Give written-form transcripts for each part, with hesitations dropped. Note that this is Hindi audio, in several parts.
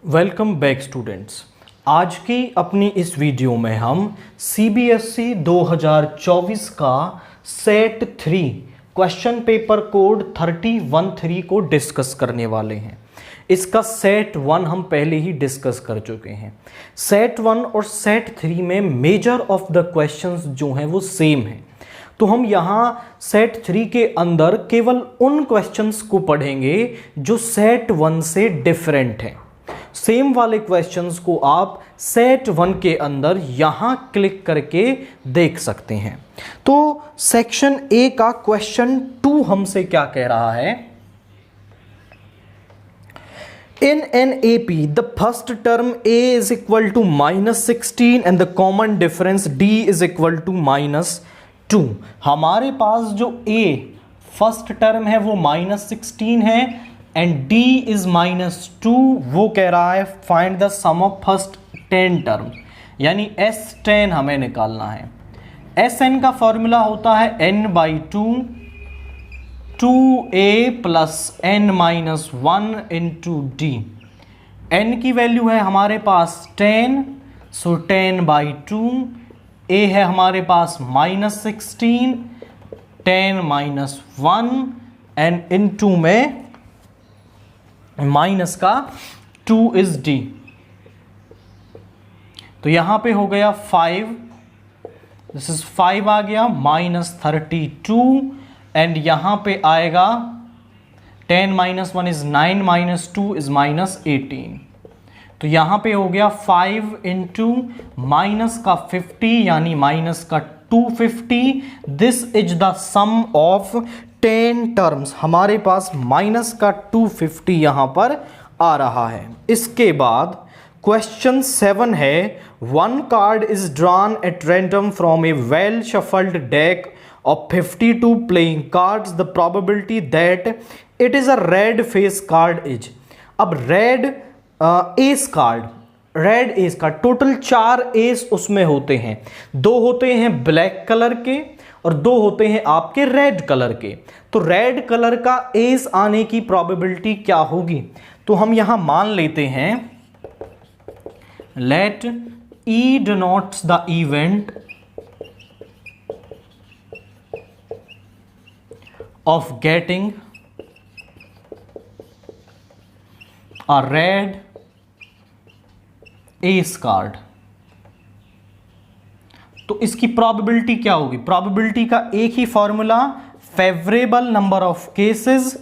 Welcome back students. आज की अपनी इस वीडियो में हम CBSE 2024 का सेट 3 क्वेश्चन पेपर कोड 3013 को डिस्कस करने वाले हैं। इसका सेट 1 हम पहले ही डिस्कस कर चुके हैं। सेट 1 और सेट 3 में मेजर ऑफ द क्वेश्चंस जो हैं वो सेम हैं, तो हम यहाँ सेट 3 के अंदर केवल उन क्वेश्चंस को पढ़ेंगे जो सेट 1 से डिफरेंट हैं। सेम वाले क्वेश्चंस को आप सेट 1 के अंदर यहां क्लिक करके देख सकते हैं। तो सेक्शन ए का क्वेश्चन 2 हमसे क्या कह रहा है? In an AP, the first term A is equal to -16 and the common difference D is equal to -2। हमारे पास जो A फर्स्ट टर्म है वो -16 है एंड D इज -2। वो कह रहा है find the sum of first 10 term, यानी S10 हमें निकालना है। Sn का फॉर्मूला होता है n/2 2a plus n-1 into D. n की वैल्यू है हमारे पास 10, सो 10/2। a है हमारे पास -16, 10-1 एंड इंटू में माइनस का 2 इज d। तो यहां पे हो गया 5, दिस इज 5 आ गया, -32 एंड यहां पे आएगा 10-1 इज 9 - 2 इज -18। तो यहां पे हो गया 5 इंटू माइनस का 50 यानी माइनस का 250। This is the sum of 10 terms. हमारे पास माइनस का 250 यहां पर आ रहा है। इसके बाद क्वेश्चन 7 है, one card is drawn at random from A well shuffled deck of 52 playing cards, the probability that it is a red face card is। अब red S card, red S card total 4 S उसमें होते हैं। 2 होते हैं ब्लैक कलर के और 2 होते हैं आपके रेड कलर के। तो रेड कलर का एस आने की प्रोबेबिलिटी क्या होगी? तो हम यहां मान लेते हैं let E denotes the event of getting a red ace card। तो इसकी प्रोबेबिलिटी क्या होगी? प्रोबेबिलिटी का एक ही formula, favourable number of cases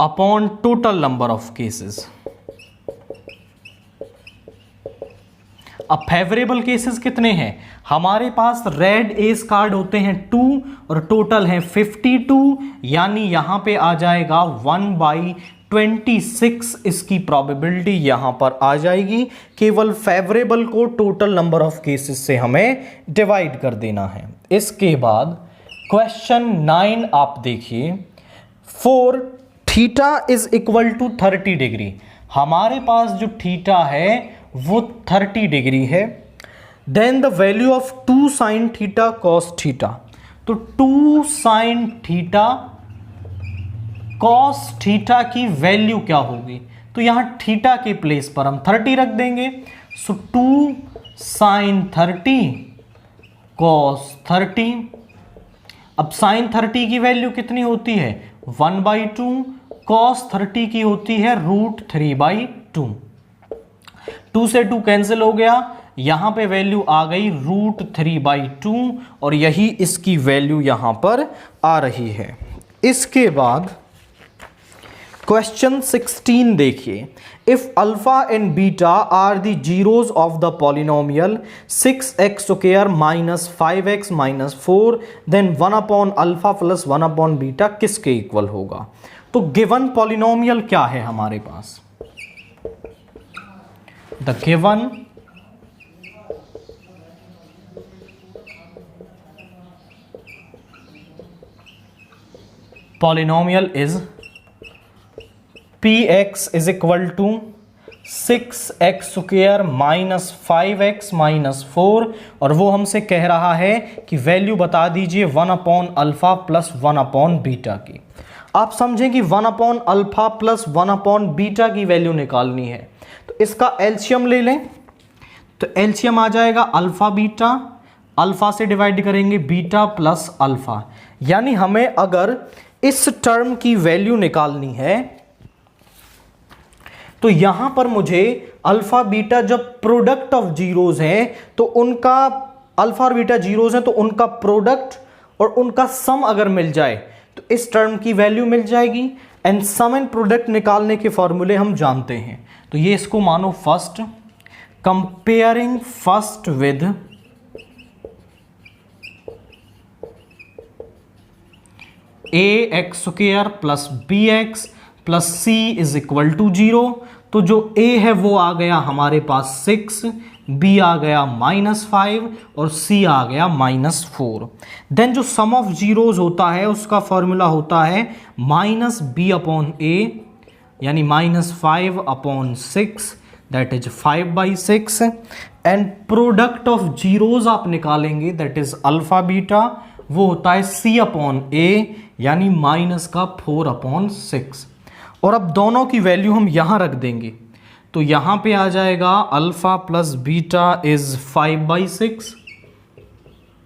upon total number of cases. अब फेवरेबल केसेस कितने हैं? हमारे पास रेड एस कार्ड होते हैं 2 और टोटल है 52, यानी यहां पे आ जाएगा 1/26 इसकी प्रोबेबिलिटी यहां पर आ जाएगी। केवल फेवरेबल को टोटल नंबर ऑफ केसेस से हमें डिवाइड कर देना है। इसके बाद क्वेश्चन 9 आप देखिए, 4 theta is equal to 30 degree. हमारे पास जो थीटा है वो 30 डिग्री है। Then the value of 2 sine theta cos theta. तो 2 साइन थीटा कॉस थीटा की वैल्यू क्या होगी? तो यहां थीटा के प्लेस पर हम 30 रख देंगे। सो 2 साइन 30 कॉस 30। अब साइन 30 की वैल्यू कितनी होती है? 1/2। कॉस 30 की होती है √3/2। 2 से 2 कैंसिल हो गया, यहां पे वैल्यू आ गई √3/2 और यही इसकी वैल्यू यहां पर आ रही है। इसके बाद क्वेश्चन 16 देखिए, if alpha and beta are the zeros of the polynomial 6x² - 5x - 4 then 1/α + 1/β किसके इक्वल होगा? तो गिवन पॉलिनोमियल क्या है हमारे पास? The given polynomial is px is equal to 6x² minus 5x minus 4, और वो हमसे कह रहा है कि वैल्यू बता दीजिए 1/α प्लस 1/β की। आप समझें कि 1/α प्लस 1/β की वैल्यू निकालनी है, तो इसका एलसीएम ले लें। तो एलसीएम आ जाएगा अल्फा बीटा, अल्फा से डिवाइड करेंगे बीटा प्लस अल्फा, यानी हमें अगर इस टर्म की वैल्यू निकालनी है तो यहां पर मुझे अल्फा बीटा जब प्रोडक्ट ऑफ जीरोज है तो उनका, अल्फा और बीटा जीरोज है तो उनका प्रोडक्ट और उनका सम अगर मिल जाए तो इस टर्म की वैल्यू मिल जाएगी। एंड सम एंड प्रोडक्ट निकालने के फॉर्मूले हम जानते हैं, तो ये इसको मानो first, comparing first with ax² plus bx plus c is equal to 0। तो जो a है वो आ गया हमारे पास 6, b आ गया -5 और c आ गया -4। देन जो सम ऑफ जीरोज होता है उसका फॉर्मूला होता है -b/a, यानी -5/6, that is 5/6। And product of zeros आप निकालेंगे, दैट इज अल्फा बीटा, वो होता है c/a, यानी -4/6। और अब दोनों की वैल्यू हम यहां रख देंगे, तो यहां पे आ जाएगा alpha plus beta is 5/6,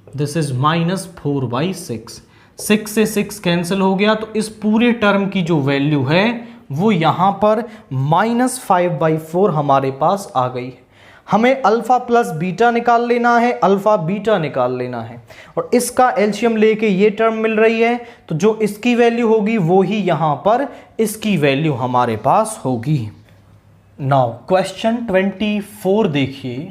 this is -4/6। 6 से 6 कैंसिल हो गया, तो इस पूरे टर्म की जो वैल्यू है वो यहां पर -5/4 हमारे पास आ गई है। हमें अल्फा प्लस बीटा निकाल लेना है, अल्फा बीटा निकाल लेना है, और इसका एलसीएम लेके ये टर्म मिल रही है, तो जो इसकी वैल्यू होगी वो ही यहां पर इसकी वैल्यू हमारे पास होगी। नाउ क्वेश्चन 24 देखिए,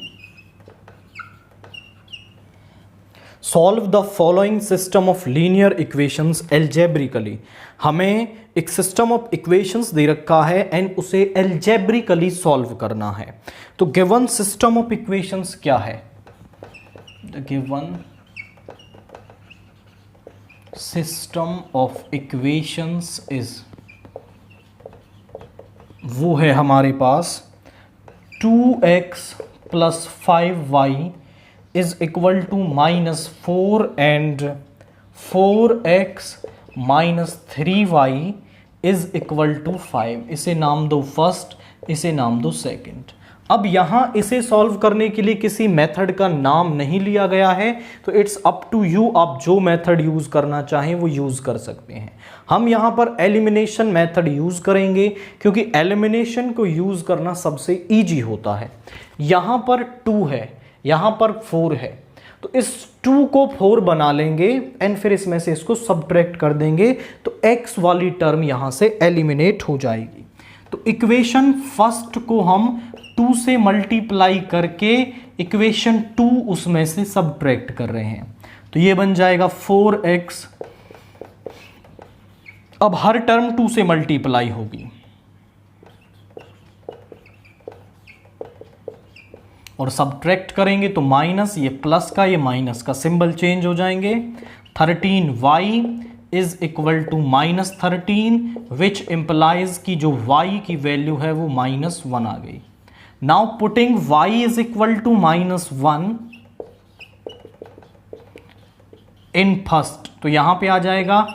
solve the following system of linear equations algebraically. हमें एक सिस्टम ऑफ इक्वेशंस दे रखा है एंड उसे एल्जेब्रिकली सॉल्व करना है। तो गिवन सिस्टम ऑफ इक्वेशंस क्या है? The given system of equations is, वो है हमारे पास 2x plus 5y is equal to -4 and 4x minus 3y is equal to 5। इसे नाम दो फर्स्ट, इसे नाम दो सेकंड। अब यहां इसे सॉल्व करने के लिए किसी मेथड का नाम नहीं लिया गया है, तो इट्स अप टू यू, आप जो मेथड यूज करना चाहें वो यूज कर सकते हैं। हम यहां पर एलिमिनेशन मेथड यूज करेंगे क्योंकि एलिमिनेशन को यूज करना सबसे इजी होता है। यहां पर 2 है, यहां पर 4 है, तो इस 2 को 4 बना लेंगे एंड फिर इसमें से इसको सब्ट्रैक्ट कर देंगे, तो x वाली टर्म यहां से एलिमिनेट हो जाएगी। तो इक्वेशन फर्स्ट को हम 2 से मल्टीप्लाई करके इक्वेशन 2 उसमें से सब्ट्रैक्ट कर रहे हैं, तो ये बन जाएगा 4x। अब हर टर्म 2 से मल्टीप्लाई होगी और सब्ट्रैक्ट करेंगे तो माइनस, ये प्लस का ये माइनस का सिंबल चेंज हो जाएंगे। 13y is equal to -13 which implies की जो y की वैल्यू है वो -1 आ गई। Now putting y is equal to -1 in first, तो यहां पे आ जाएगा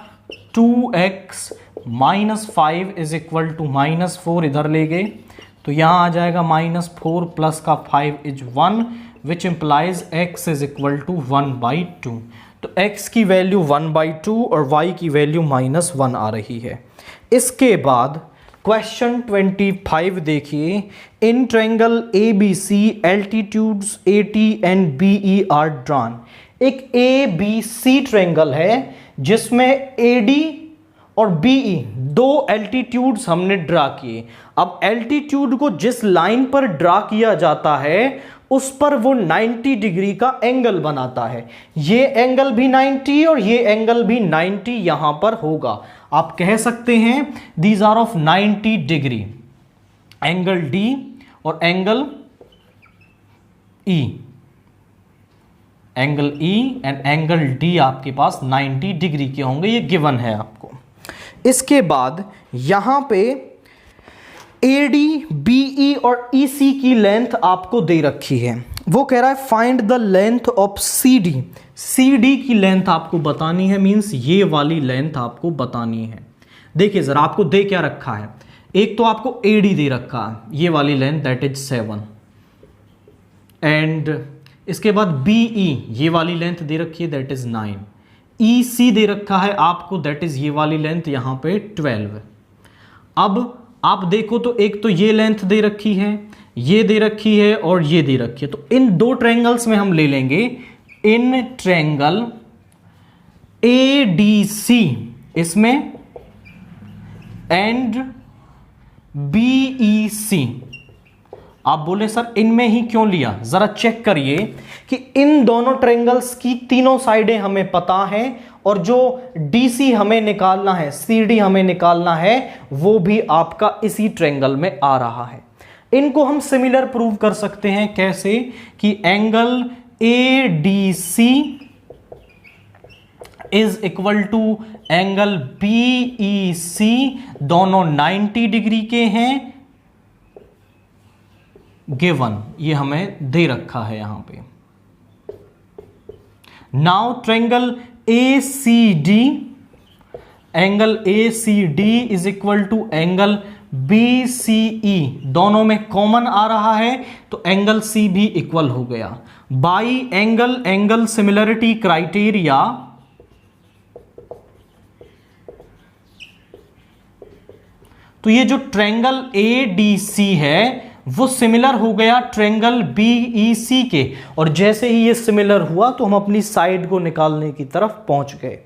2x minus 5 is equal to -4, इधर ले गए तो यहां आ जाएगा -4 प्लस का 5 is 1 which implies x is equal to 1/2। तो x की वैल्यू 1/2 और y की वैल्यू -1 आ रही है। इसके बाद क्वेश्चन 25 देखिए, in triangle ABC altitudes AT and BE are drawn. एक ABC ट्रायंगल है जिसमें AD और BE 2 एल्टीट्यूड्स हमने ड्रा किए। अब एल्टीट्यूड को जिस लाइन पर ड्रा किया जाता है उस पर वो 90 डिग्री का एंगल बनाता है। ये एंगल भी 90 और ये एंगल भी 90 यहां पर होगा। आप कह सकते हैं these are of 90 degree, angle D और angle E, angle E and angle D आपके पास 90 डिग्री के होंगे, ये गिवन है आपको। इसके बाद यहां पे AD, BE और EC की लेंथ आपको दे रखी है। वो कह रहा है find the length of CD। CD की लेंथ आपको बतानी है, मींस ये वाली लेंथ आपको बतानी है। देखिए जरा आपको दे क्या रखा है, एक तो आपको AD दे रखा है ये वाली लेंथ दैट इज 7, एंड इसके बाद BE ये वाली लेंथ दे रखी है दैट इज 9, EC दे रखा है आपको दैट इज ये वाली लेंथ यहां पे 12। अब आप देखो तो एक तो ये लेंथ दे रखी है, ये दे रखी है और ये दे रखी है, तो इन दो ट्रायंगल्स में हम ले लेंगे इन ट्रायंगल ADC इसमें एंड BEC। आप बोले सर इनमें ही क्यों लिया, जरा चेक करिए कि इन दोनों ट्रायंगल्स की तीनों साइडें हमें पता है और जो DC हमें निकालना है, CD हमें निकालना है, वो भी आपका इसी ट्रायंगल में आ रहा है। इनको हम सिमिलर प्रूव कर सकते हैं, कैसे कि angle ADC is equal to angle BEC, दोनों 90 डिग्री के हैं, गिवन ये हमें दे रखा है यहां पे। Now triangle ACD, angle ACD is equal to angle BCE, दोनों में कॉमन आ रहा है तो एंगल C भी इक्वल हो गया। बाई एंगल सिमिलरिटी क्राइटेरिया तो ये जो ट्रायंगल ADC है वो सिमिलर हो गया ट्रायंगल BEC के, और जैसे ही ये सिमिलर हुआ तो हम अपनी साइड को निकालने की तरफ पहुंच गए।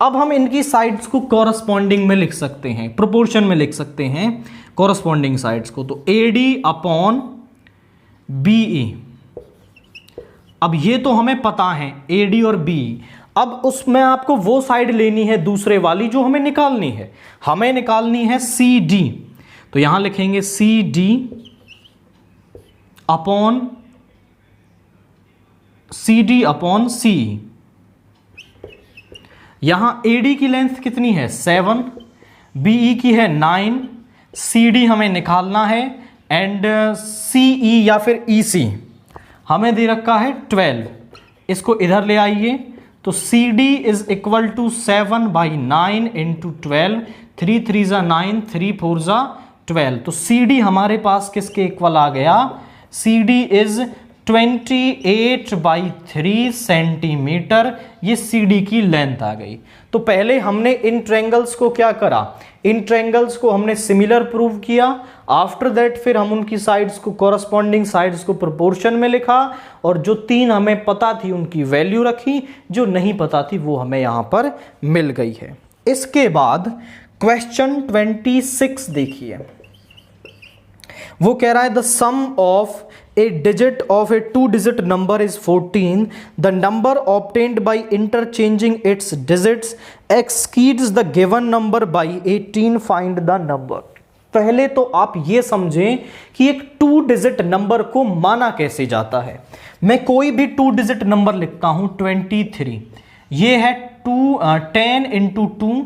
अब हम इनकी साइड्स को कॉरस्पॉन्डिंग में लिख सकते हैं, प्रोपोर्शन में लिख सकते हैं कॉरस्पॉन्डिंग साइड्स को, तो AD अपॉन BE। अब ये तो हमें पता है AD और BE, अब उसमें आपको वो साइड लेनी है दूसरे वाली जो हमें निकालनी है, हमें निकालनी है CD, तो यहां लिखेंगे CD अपॉन CE। यहां AD की लेंथ कितनी है 7, BE की है 9, CD हमें निकालना है, एंड CE या फिर EC हमें दे रखा है 12। इसको इधर ले आइए तो CD is equal to 7/9 into 12, 3 3 ज़ा 9, 3 4 ज़ा 12, तो CD हमारे पास किसके इक्वल आ गया, CD इज 28/3 सेंटीमीटर, ये CD की लेंथ आ गई। तो पहले हमने इन ट्रायंगल्स को क्या करा, इन ट्रायंगल्स को हमने सिमिलर प्रूव किया, आफ्टर दैट फिर हम उनकी साइड्स को, कॉरस्पॉन्डिंग साइड्स को प्रोपोर्शन में लिखा, और जो तीन हमें पता थी उनकी वैल्यू रखी, जो नहीं पता थी वो हमें यहां पर मिल गई है। इसके बाद क्वेश्चन 26 देखिए, वो कह रहा है the sum of a digit of a 2-digit number is 14. The number obtained by interchanging its digits exceeds the given number by 18. Find the number. पहले तो आप ये समझें कि एक 2-digit नंबर को माना कैसे जाता है। मैं कोई भी 2-digit नंबर लिखता हूं 23, ये है 10 into 2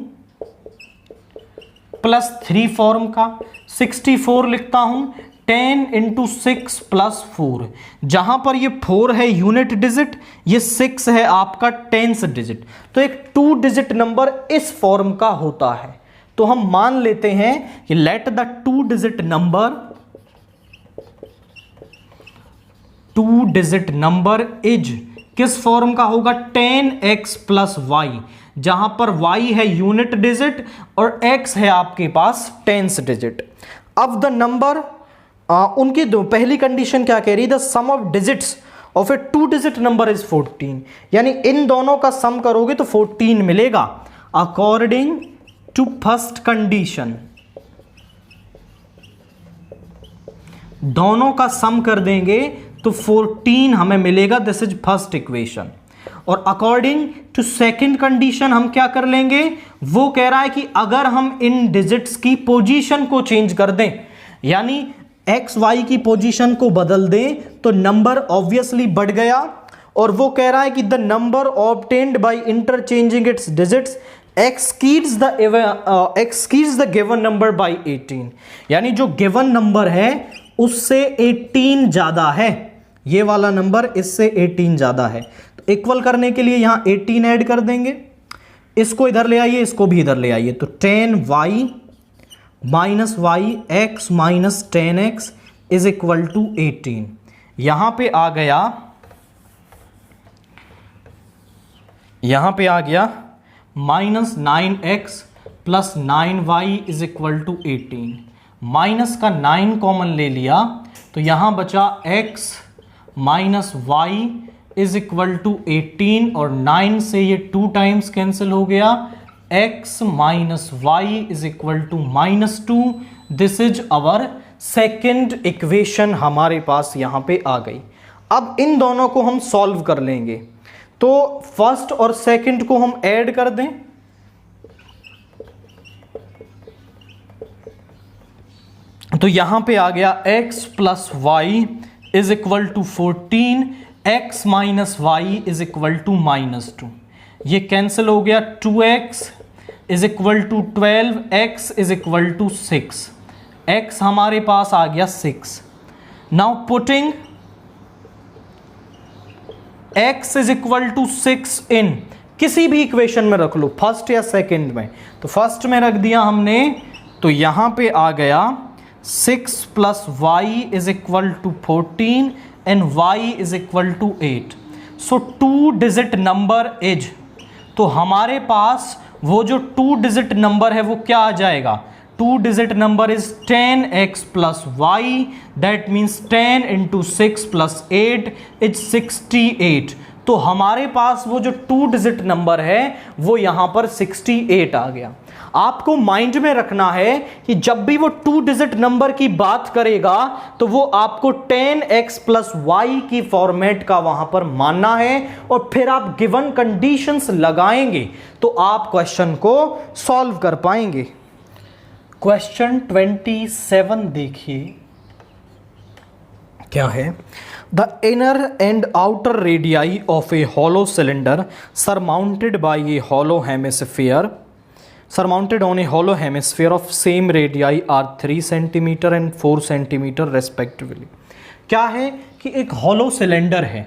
प्लस 3 फॉर्म का, 64 लिखता हूं 10 into 6 प्लस 4, जहां पर ये 4 है यूनिट डिजिट, ये 6 है आपका टेंस डिजिट, तो एक 2-digit नंबर इस फॉर्म का होता है। तो हम मान लेते हैं कि let the 2-digit number is किस फॉर्म का होगा, 10x प्लस वाई, जहां पर y है यूनिट डिजिट और x है आपके पास टेंस डिजिट। अब द नंबर उनकी दो पहली कंडीशन क्या कह रही है, the sum of digits of a 2-digit number is 14, यानी इन दोनों का सम करोगे तो 14 मिलेगा। अकॉर्डिंग टू फर्स्ट कंडीशन, दोनों का सम कर देंगे तो 14 हमें मिलेगा, दिस इज फर्स्ट इक्वेशन। और अकॉर्डिंग टू सेकंड कंडीशन हम क्या कर लेंगे, वो कह रहा है कि अगर हम इन डिजिट्स की पोजीशन को चेंज कर दें, यानी एक्स वाई की पोजीशन को बदल दें, तो नंबर ऑब्वियसली बढ़ गया। और वो कह रहा है कि the number obtained by interchanging it's digits exceeds the given number by 18, यानी जो गिवन नंबर है उससे 18 ज्यादा है, ये वाला नंबर इससे 18 ज्यादा है। तो इक्वल करने के लिए यहां 18 ऐड कर देंगे, इसको इधर ले आइए, इसको भी इधर ले आइए, तो 10y minus y x minus 10x is equal to 18। यहां पे आ गया minus 9x plus 9y is equal to 18। Minus का 9 कॉमन ले लिया तो यहां बचा x minus y is equal to 18 और 9 से ये 2 टाइम्स कैंसिल हो गया, x minus y is equal to -2। This is our second equation हमारे पास यहां पे आ गई। अब इन दोनों को हम सॉल्व कर लेंगे, तो फर्स्ट और सेकंड को हम ऐड कर दें, तो यहां पे आ गया x plus y is equal to 14, x minus y is equal to -2। ये कैंसिल हो गया, 2x is equal to 12, x is equal to 6, x हमारे पास आ गया 6। Now putting x is equal to 6 in किसी भी इक्वेशन में रख लो, फर्स्ट या सेकंड में, तो फर्स्ट में रख दिया हमने, तो यहां पे आ गया 6 plus y is equal to 14 and y is equal to 8। So 2 digit number is, तो हमारे पास वो जो 2 डिजिट नंबर है वो क्या आ जाएगा, 2 digit number is 10x plus y, that means 10 into 6 plus 8 is 68। तो हमारे पास वो जो 2 डिजिट नंबर है वो यहां पर 68 आ गया। आपको माइंड में रखना है कि जब भी वो 2 डिजिट नंबर की बात करेगा तो वो आपको 10x प्लस वाई की फॉर्मेट का वहां पर मानना है, और फिर आप गिवन कंडीशंस लगाएंगे तो आप क्वेश्चन को सॉल्व कर पाएंगे। क्वेश्चन 27 देखिए क्या है। The inner and outer radii of A hollow cylinder surmounted by A hollow hemisphere surmounted on a hollow hemisphere of same radii are 3 cm and 4 cm respectively। क्या है कि एक हॉलो सिलेंडर है,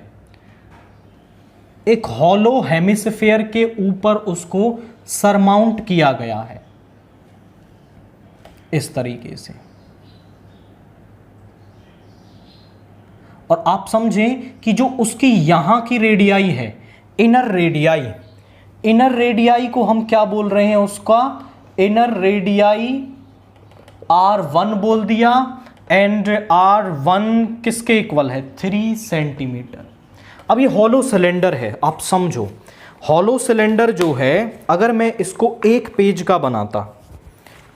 एक हॉलो हेमिस्फीयर के ऊपर उसको सरमाउंट किया गया है इस तरीके से, और आप समझें कि जो उसकी यहां की रेडियाई है, इनर रेडियाई, इनर रेडियाई को हम क्या बोल रहे हैं, उसका इनर रेडियाई R1 बोल दिया, एंड R1 किसके इक्वल है, 3 सेंटीमीटर। अब ये हॉलो सिलेंडर है, आप समझो हॉलो सिलेंडर जो है, अगर मैं इसको एक पेज का बनाता,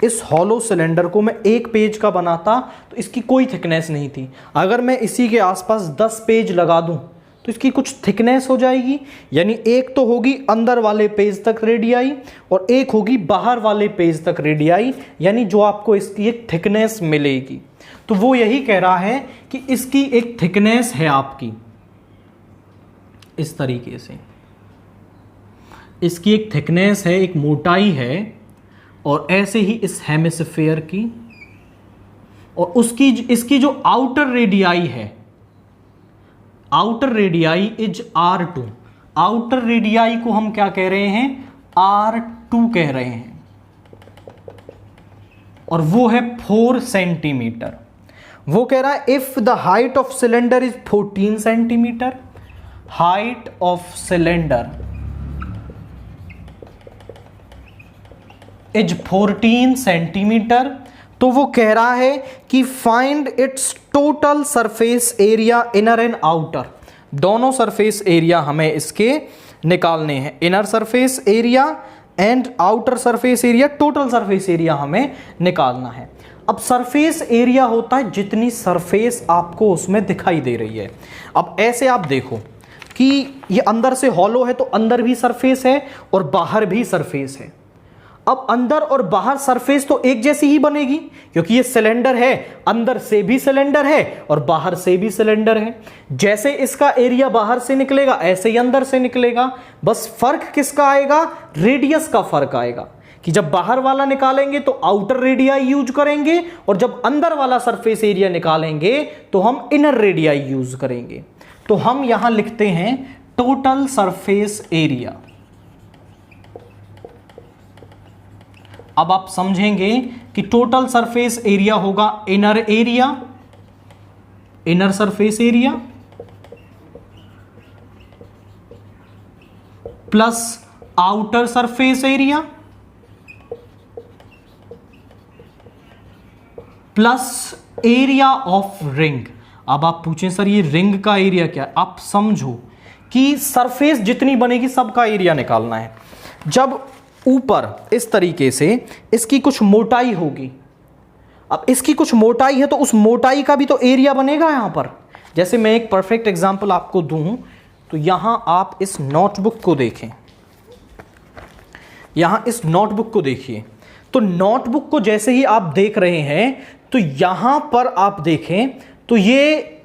इस हॉलो सिलेंडर को मैं एक पेज का बनाता तो इसकी कोई थिकनेस नहीं थी। अगर मैं इसी के आसपास 10 पेज लगा दूं तो इसकी कुछ थिकनेस हो जाएगी, यानी एक तो होगी अंदर वाले पेज तक रेडियाई और एक होगी बाहर वाले पेज तक रेडियाई, यानी जो आपको इसकी एक थिकनेस मिलेगी। तो वो यही कह रहा है कि इसकी एक थिकनेस है आपकी इस तरीके से, इसकी एक थिकनेस है, एक मोटाई है, और ऐसे ही इस हेमिस्फीयर की, और उसकी इसकी जो आउटर रेडियाई है, outer radii is R2। Outer radii को हम क्या कह रहे हैं, R2 कह रहे हैं, और वो है 4 सेंटीमीटर। वो कह रहा है if the height of cylinder is 14 centimetre, height of cylinder is 14 centimetre, तो वो कह रहा है कि find its total surface area inner and outer. दोनों सरफेस एरिया हमें इसके निकालने हैं, inner surface area and outer surface area, total surface area हमें निकालना है। अब सरफेस एरिया होता है जितनी सरफेस आपको उसमें दिखाई दे रही है। अब ऐसे आप देखो कि ये अंदर से हॉलो है तो अंदर भी सरफेस है और बाहर भी सरफेस है। अब अंदर और बाहर सरफेस तो एक जैसी ही बनेगी, क्योंकि ये सिलेंडर है, अंदर से भी सिलेंडर है और बाहर से भी सिलेंडर है। जैसे इसका एरिया बाहर से निकलेगा ऐसे ही अंदर से निकलेगा, बस फर्क किसका आएगा, रेडियस का फर्क आएगा कि जब बाहर वाला निकालेंगे तो आउटर रेडियाई यूज करेंगे और जब अंदर वाला सरफेस एरिया निकालेंगे तो हम इनर रेडियाई यूज करेंगे। तो हम यहां लिखते हैं टोटल सरफेस एरिया। अब आप समझेंगे कि टोटल सरफेस एरिया होगा inner area, inner surface area plus outer surface area plus area of ring. अब आप पूछें सर ये रिंग का एरिया क्या है? आप समझो कि सरफेस जितनी बनेगी सबका एरिया निकालना है। जब ऊपर इस तरीके से इसकी कुछ मोटाई होगी, अब इसकी कुछ मोटाई है तो उस मोटाई का भी तो एरिया बनेगा यहां पर। जैसे मैं एक परफेक्ट एग्जांपल आपको दूं तो यहां आप इस नोटबुक को देखें, यहां इस नोटबुक को देखिए, तो नोटबुक को जैसे ही आप देख रहे हैं तो यहां पर आप देखें तो ये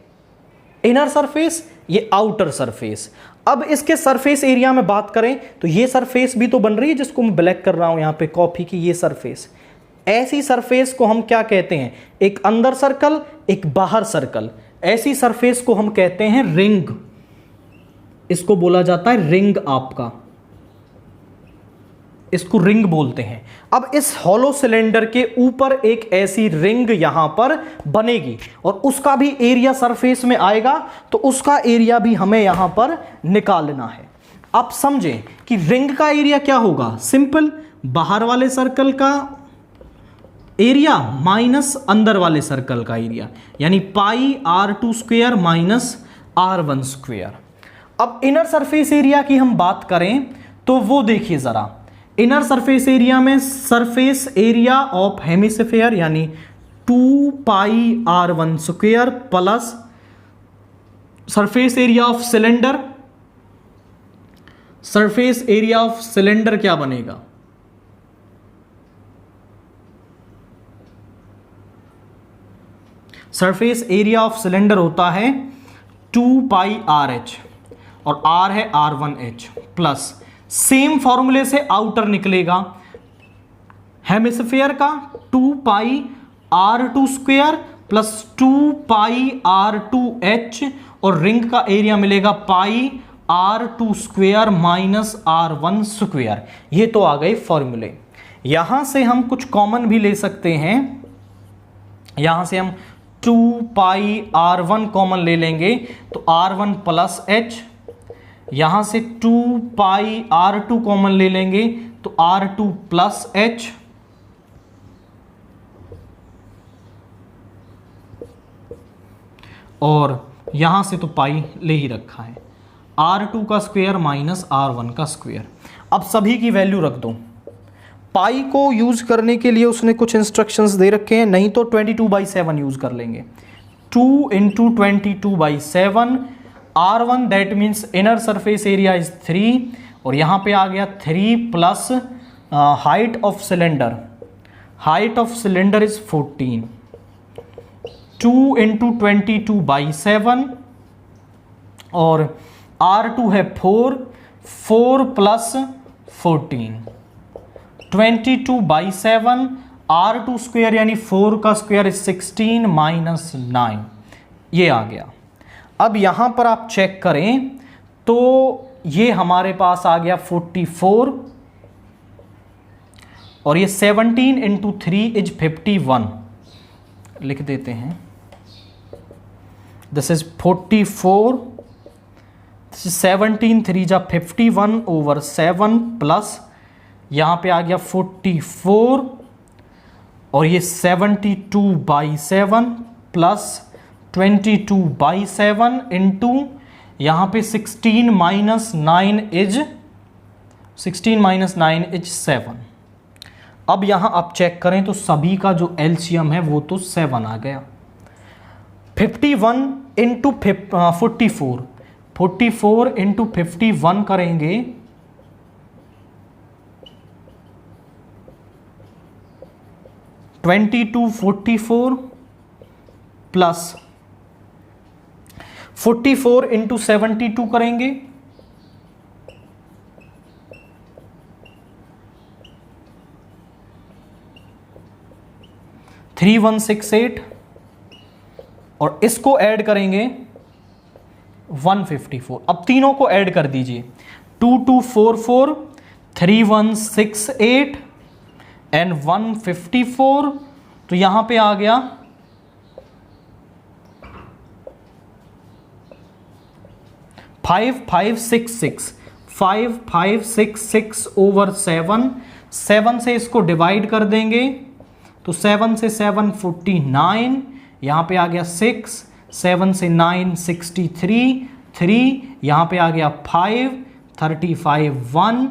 इनर सरफेस, ये आउटर सरफेस। अब इसके सरफेस एरिया में बात करें तो ये सरफेस भी तो बन रही है जिसको मैं ब्लैक कर रहा हूं यहां पे कॉपी की, ये सरफेस। ऐसी सरफेस को हम क्या कहते हैं, एक अंदर सर्कल एक बाहर सर्कल, ऐसी सरफेस को हम कहते हैं रिंग। इसको बोला जाता है रिंग आपका, इसको रिंग बोलते हैं। अब इस हॉलो सिलेंडर के ऊपर एक ऐसी रिंग यहां पर बनेगी और उसका भी एरिया सरफेस में आएगा, तो उसका एरिया भी हमें यहां पर निकालना है। आप समझें कि रिंग का एरिया क्या होगा, सिंपल, बाहर वाले सर्कल का एरिया माइनस अंदर वाले सर्कल का एरिया, यानी पाई r2 square minus r1 square. अब इनर सरफेस एरिया की हम बात करें तो वो देखिए जरा, इनर सरफेस एरिया में सरफेस एरिया ऑफ हेमिस्फीयर यानी 2 पाई r1 square plus surface area of cylinder, surface area of cylinder क्या बनेगा, सरफेस एरिया ऑफ सिलेंडर होता है 2 पाई RH और R है R1H प्लस सेम फॉर्मूले से आउटर निकलेगा हेमिस्फीयर का 2 पाई r2 स्क्वायर प्लस 2 पाई r2h और रिंग का एरिया मिलेगा पाई r2 square minus r1 square. ये तो आ गए फॉर्मूले। यहां से हम कुछ कॉमन भी ले सकते हैं, यहां से हम 2 पाई r1 कॉमन ले लेंगे तो r1 प्लस h, यहां से 2 पाई r2 कॉमन ले लेंगे तो r2 प्लस h, और यहां से तो पाई ले ही रखा है, r2 का स्क्वायर माइनस r1 का स्क्वायर। अब सभी की वैल्यू रख दो। पाई को यूज करने के लिए उसने कुछ इंस्ट्रक्शंस दे रखे हैं, नहीं तो 22/7 यूज कर लेंगे। 2 into 22/7 R1 that means inner surface area is 3 और यहां पे आ गया 3 plus height of cylinder, height of cylinder is 14, 2 into 22/7 और R2 है 4, 4 प्लस 14, 22/7 R2 स्क्वायर यानी 4 का स्क्वायर इज 16 माइनस 9, ये आ गया। अब यहां पर आप चेक करें तो ये हमारे पास आ गया 44 और ये 17 इंटू 3 इज 51, लिख देते हैं, दिस इज 44, दिस इज 17, 3 जा 51 ओवर 7 प्लस यहां पे आ गया 44 और ये 72/7 प्लस 22/7 इंटू यहां पे 16 माइनस 9 इज 7। अब यहां आप चेक करें तो सभी का जो एलसीएम है वो तो 7 आ गया। 51 इंटू 44, 44 इंटू 51 करेंगे 2244 प्लस 44 इंटू 72 करेंगे, 3168 और इसको ऐड करेंगे 154। अब तीनों को ऐड कर दीजिए, 2244, 3168 एंड 154, तो यहां पे आ गया 5566 ओवर 7, 7 से इसको डिवाइड कर देंगे तो 7 से 7 49, यहां पे आ गया 6, 7 से 9 63, 3 यहां पे आ गया 5, 35 1,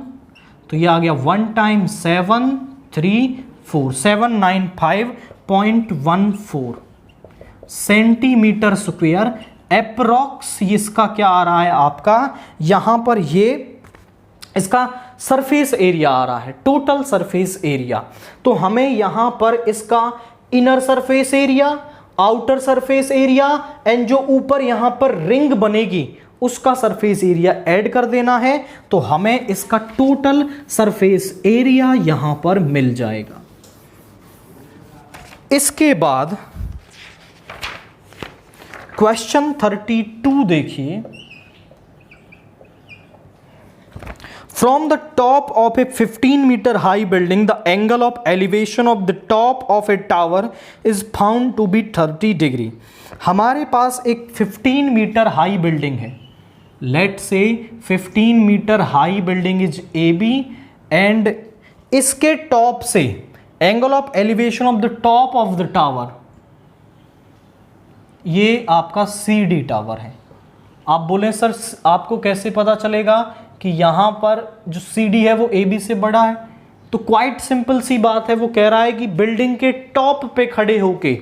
तो ये आ गया 1 टाइम 7 3 4, 795.14 सेंटीमीटर स्क्वायर एप्रोक्स। इसका क्या आ रहा है आपका, यहां पर ये इसका सरफेस एरिया आ रहा है, टोटल सरफेस एरिया। तो हमें यहां पर इसका inner surface area, outer surface area and जो ऊपर यहां पर रिंग बनेगी उसका सरफेस एरिया ऐड कर देना है, तो हमें इसका टोटल सरफेस एरिया यहां पर मिल जाएगा। इसके बाद क्वेश्चन 32 देखिए, From the top of a 15-meter high building, the angle of elevation of the top of a tower is found to be 30 degree. हमारे पास एक 15 मीटर हाई बिल्डिंग है, let say 15 metre high building is AB and इसके टॉप से angle of elevation of the top of the tower, ये आपका CD टावर है। आप बोले सर आपको कैसे पता चलेगा कि यहां पर जो CD है वो AB से बड़ा है? तो क्वाइट सिंपल सी बात है, वो कह रहा है कि बिल्डिंग के टॉप पे खड़े होके,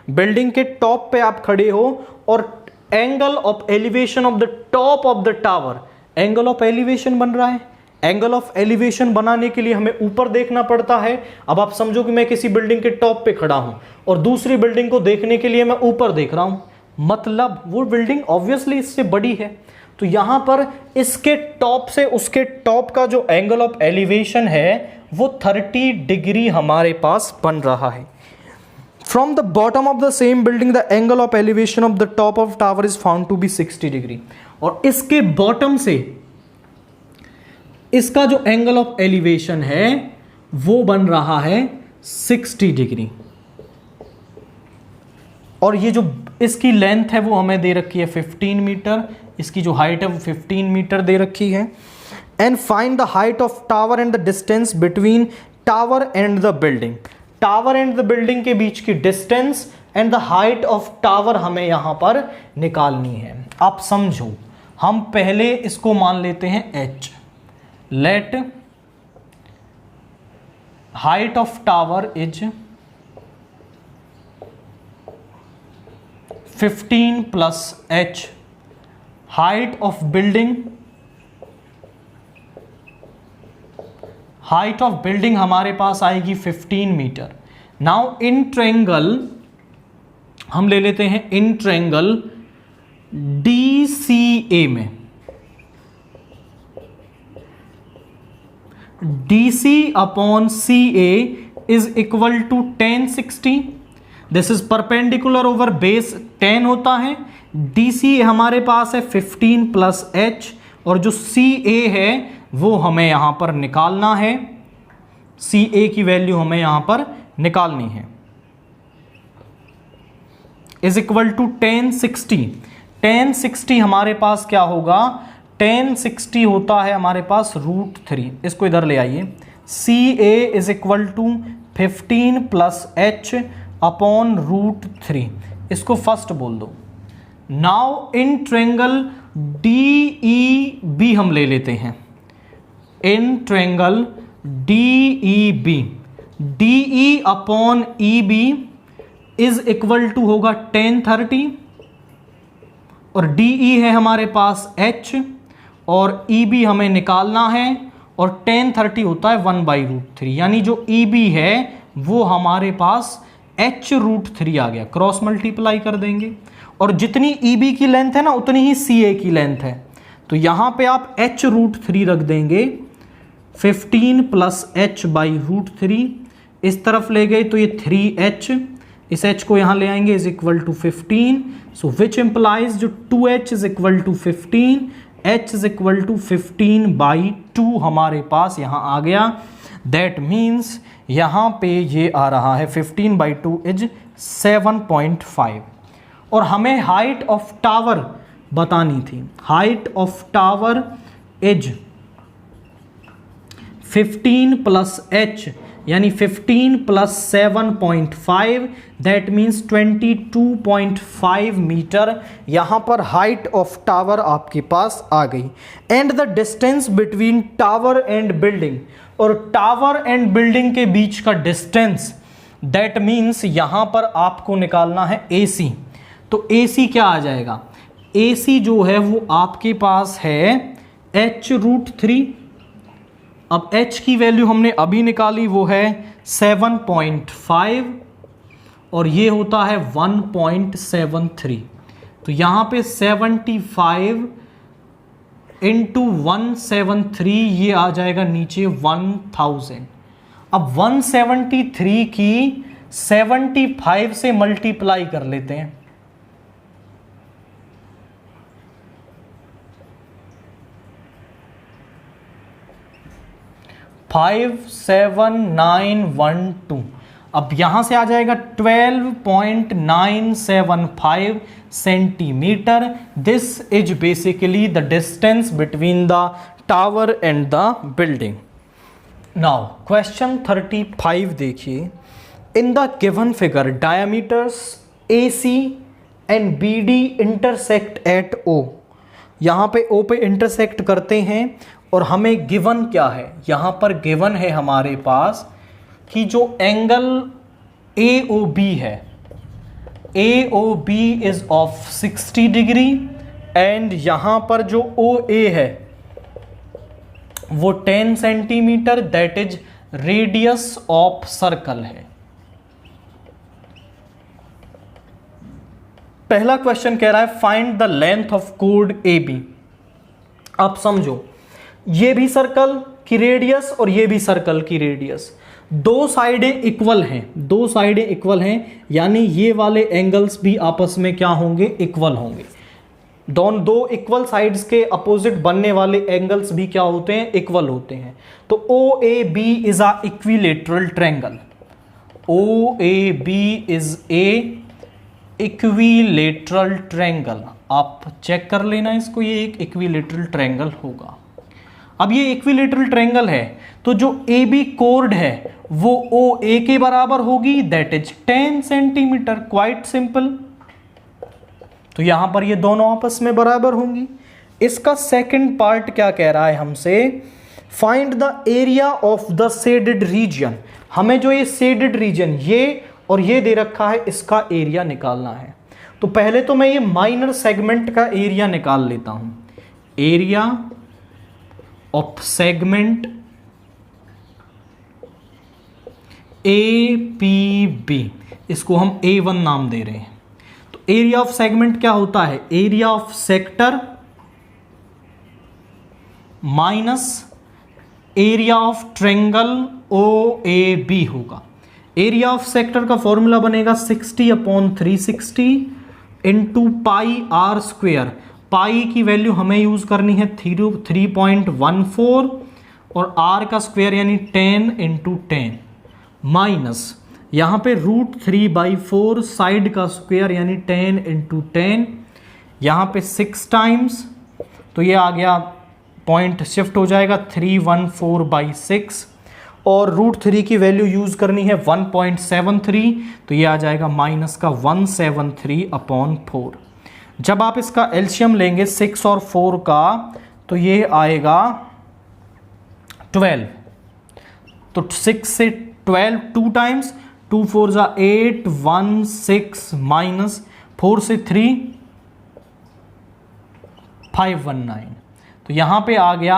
बिल्डिंग के टॉप पे आप खड़े हो और angle of elevation of the top of the tower, angle of elevation बन रहा है। एंगल ऑफ एलिवेशन बनाने के लिए हमें ऊपर देखना पड़ता है। अब आप समझो कि मैं किसी बिल्डिंग के टॉप पे खड़ा हूं और दूसरी बिल्डिंग को देखने के लिए मैं ऊपर देख रहा हूं, मतलब वो बिल्डिंग ऑब्वियसली इससे बड़ी है। तो यहां पर इसके टॉप से उसके टॉप का जो एंगल ऑफ एलिवेशन है वो 30 डिग्री हमारे पास बन रहा है। From the bottom of the same building the angle of elevation of the top of tower is found to be 60 degree. और इसके बॉटम से इसका जो एंगल ऑफ एलिवेशन है वो बन रहा है 60 डिग्री। और ये जो इसकी लेंथ है वो हमें दे रखी है 15 मीटर, इसकी जो हाइट है वो 15 मीटर दे रखी है। And find the height of tower and the distance between tower and the building. Tower and the building के बीच की distance and the height of tower हमें यहां पर निकालनी है। आप समझो, हम पहले इसको मान लेते हैं h। Let height of tower is 15 plus h, height of building, height of building हमारे पास आएगी 15 मीटर। नाउ इन ट्रायंगल हम ले लेते हैं, इन ट्रायंगल DCA में DC upon CA is equal to 1060। This is perpendicular over base 10 होता है। DC हमारे पास है 15 प्लस h और जो CA है वो हमें यहां पर निकालना है। CA की वैल्यू हमें यहां पर निकालनी है, इज इक्वल टू 1060। 1060 हमारे पास क्या होगा, 1060 होता है हमारे पास √3। इसको इधर ले आइए। CA is equal to 15 plus h upon √3। इसको फर्स्ट बोल दो। नाउ इन ट्रायंगल DEB हम ले लेते हैं। In triangle DEB, DE upon EB is equal to होगा 1030 और DE है हमारे पास h और EB हमें निकालना है और 1030 होता है 1/√3, यानी जो EB है वो हमारे पास h√3 आ गया। क्रॉस मल्टीप्लाई कर देंगे और जितनी EB की लेंथ है ना उतनी ही CA की लेंथ है, तो यहाँ पे आप h√3 रख देंगे। 15 प्लस h/√3 इस तरफ ले गए तो ये 3h, इस h को यहाँ ले आएंगे is equal to 15। So which implies जो 2h is equal to 15, h is equal to 15/2 हमारे पास यहाँ आ गया। दैट मीन्स यहाँ पे ये आ रहा है 15/2 इज 7.5। और हमें हाइट ऑफ टावर बतानी थी। Height of tower is 15 plus h यानी 15 प्लस 7.5 दैट मीन्स 22.5 मीटर यहाँ पर हाइट ऑफ टावर आपके पास आ गई। And the distance between tower and building, और टावर एंड बिल्डिंग के बीच का डिस्टेंस दैट मीन्स यहाँ पर आपको निकालना है AC। तो AC क्या आ जाएगा? AC जो है वो आपके पास है h√3। अब h की वैल्यू हमने अभी निकाली, वो है 7.5 और ये होता है 1.73। तो यहाँ पे 75 इंटू 173 ये आ जाएगा नीचे 1000। अब 173 की 75 से मल्टीप्लाई कर लेते हैं। फाइव 7,912। अब यहां से आ जाएगा 12.975 centimetre. This is basically the distance between the tower and the building. Now question 35 देखिए। In the given figure diameters AC and BD intersect at O। यहां पे O पे इंटरसेक्ट करते हैं और हमें गिवन क्या है? यहां पर गिवन है हमारे पास कि जो एंगल AOB है, AOB is of 60 degree and यहां पर जो OA है वो 10 centimetre, that is radius of circle है। पहला क्वेश्चन कह रहा है find the length of code AB। आप समझो, ये भी सर्कल की रेडियस और ये भी सर्कल की रेडियस, दो साइडें इक्वल हैं, दो साइडें इक्वल हैं, यानी ये वाले एंगल्स भी आपस में क्या होंगे? इक्वल होंगे। दो इक्वल साइड्स के अपोजिट बनने वाले एंगल्स भी क्या होते हैं? इक्वल होते हैं। तो OAB is a equilateral triangle. OAB is a equilateral triangle. आप चेक कर लेना इसको, ये एक इक्विलेटरल ट्रायंगल होगा। अब ये इक्विलेटरल ट्रायंगल है तो जो AB कोर्ड है वो OA के बराबर होगी, that is 10 centimetre. Quite simple. तो यहां पर ये दोनों आपस में बराबर होंगी। इसका सेकंड पार्ट क्या कह रहा है हमसे? Find the area of the shaded region. हमें जो ये शेडेड रीजन ये और ये दे रखा है, इसका एरिया निकालना है। तो पहले तो मैं ये माइनर सेगमेंट का एरिया निकाल लेता हूं। एरिया ऑफ सेगमेंट APB, इसको हम A1 नाम दे रहे हैं। तो एरिया ऑफ सेगमेंट क्या होता है? Area of sector minus area of triangle OAB होगा। एरिया ऑफ सेक्टर का फॉर्मूला बनेगा 60/360 इंटू πr²। पाई की वैल्यू हमें यूज करनी है 3.14 और r का स्क्वायर यानी 10 इंटू 10 माइनस यहाँ पे √3/4 साइड का स्क्वायर यानी 10 इंटू 10, यहाँ पे 6 टाइम्स, तो ये आ गया, पॉइंट शिफ्ट हो जाएगा 314/6 और √3 की वैल्यू यूज करनी है 1.73, तो ये आ जाएगा माइनस का 173/4। जब आप इसका एलसीएम लेंगे 6 और 4 का तो ये आएगा 12। तो 6 से 12 2 टाइम्स, 2 4 जा 8, 1 6 माइनस 4 से 3 519। तो यहां पे आ गया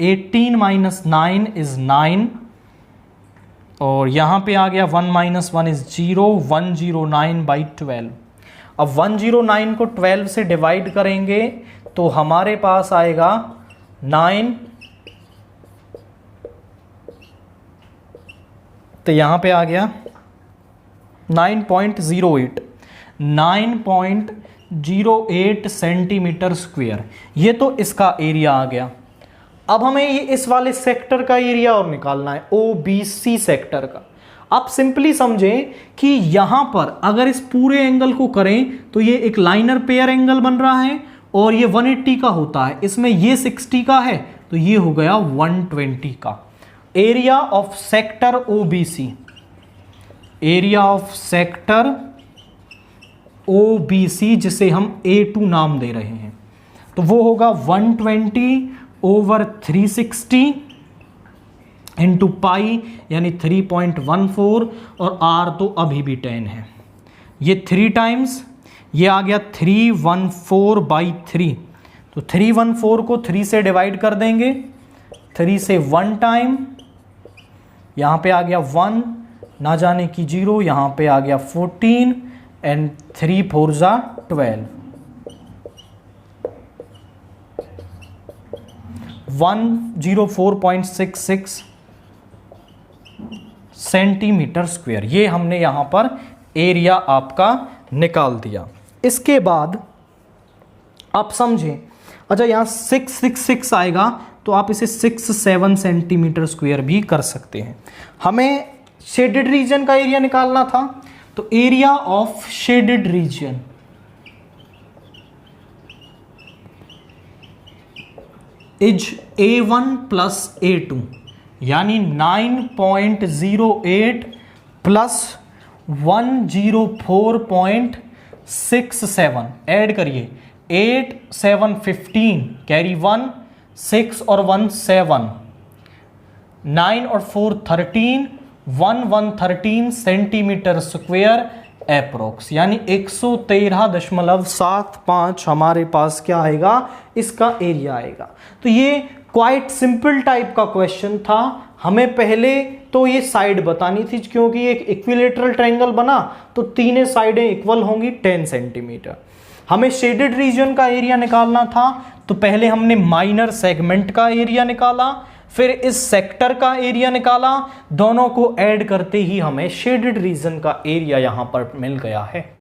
18 - 9 इज 9 और यहाँ पे आ गया 1 - 1 इज 0, 109/12। अब 109 को 12 से डिवाइड करेंगे तो हमारे पास आएगा 9, तो यहाँ पे आ गया 9.08, 9.08 सेंटीमीटर स्क्वायर। ये तो इसका एरिया आ गया। अब हमें ये इस वाले सेक्टर का एरिया और निकालना है, OBC सेक्टर का। आप सिंपली समझें कि यहां पर अगर इस पूरे एंगल को करें तो ये एक लाइनर पेयर एंगल बन रहा है और ये 180 का होता है, इसमें ये 60 का है तो ये हो गया 120 का। Area of sector OBC, area of sector OBC जिसे हम A2 नाम दे रहे हैं, तो वो होगा 120/360 इंटू पाई यानी 3.14, और R तो अभी भी 10 है। ये 3 टाइम्स, ये आ गया 314/3, तो 314 को 3 से डिवाइड कर देंगे, 3 से 1 टाइम, यहाँ पे आ गया 1, ना जाने की 0, यहाँ पे आ गया 14 एंड 3 4 जा 12, 104.66 सेंटीमीटर स्क्वायर। ये हमने यहां पर एरिया आपका निकाल दिया। इसके बाद आप समझें, अच्छा यहां 666 आएगा तो आप इसे 67 सेंटीमीटर स्क्वायर भी कर सकते हैं। हमें शेडेड रीजन का एरिया निकालना था, तो area of shaded region is A1 plus A2, यानी 9.08 प्लस 104.67, ऐड करिए 8 7 15, कैरी 1 6 और 1 7, 9 और 4 13, 113 सेंटीमीटर स्क्वायर एप्रोक्स, यानी 113.75 हमारे पास क्या आएगा, इसका एरिया आएगा। तो ये क्वाइट सिंपल टाइप का क्वेश्चन था। हमें पहले तो ये साइड बतानी थी, क्योंकि एक इक्विलेटरल ट्रायंगल बना तो तीनों साइडें इक्वल होंगी 10 सेंटीमीटर। हमें शेडेड रीजन का एरिया निकालना था, तो पहले हमने माइनर सेगमेंट का एरिया निकाला, फिर इस सेक्टर का एरिया निकाला, दोनों को ऐड करते ही हमें शेडेड रीजन का एरिया यहां पर मिल गया है।